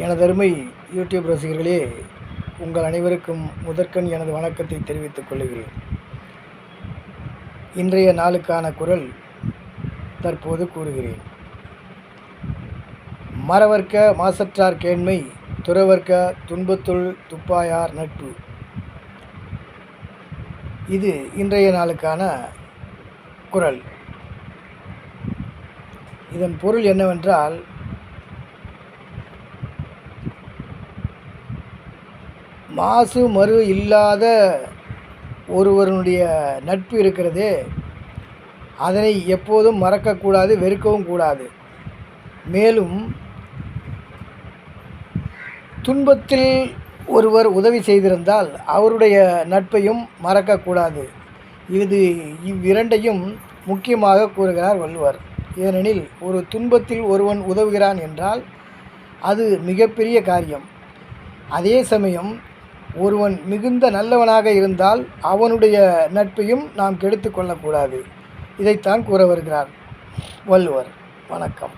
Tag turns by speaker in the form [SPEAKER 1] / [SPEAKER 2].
[SPEAKER 1] எனதருமை யூடியூப் ரசிகர்களே, உங்கள் அனைவருக்கும் முதற்கண் எனது வணக்கத்தை தெரிவித்துக் கொள்கிறேன். இன்றைய நாளுக்கான குரல் தற்போது கூறுகிறேன். மறவர்க்க மாசற்றார் கேண்மை, துறவர்க்க துன்பத்துள் துப்பாயார் நட்பு. இது இன்றைய நாளுக்கான குரல். இதன் பொருள் என்னவென்றால், மாசு மறு இல்லாத ஒருவருடைய நட்பு இருக்கிறதே, அதனை எப்போதும் மறக்கக்கூடாது, வெறுக்கவும் கூடாது. மேலும் துன்பத்தில் ஒருவர் உதவி செய்திருந்தால் அவருடைய நட்பையும் மறக்கக்கூடாது. இவ்விரண்டையும் முக்கியமாக கூறுகிறார் வள்ளுவர். ஏனெனில், ஒரு துன்பத்தில் ஒருவன் உதவுகிறான் என்றால் அது மிகப்பெரிய காரியம். அதே சமயம் ஒருவன் மிகுந்த நல்லவனாக இருந்தால் அவனுடைய நட்பையும் நாம் கெடுத்து கொள்ளக்கூடாது. இதைத்தான் கூற வருகிறார் வள்ளுவர். வணக்கம்.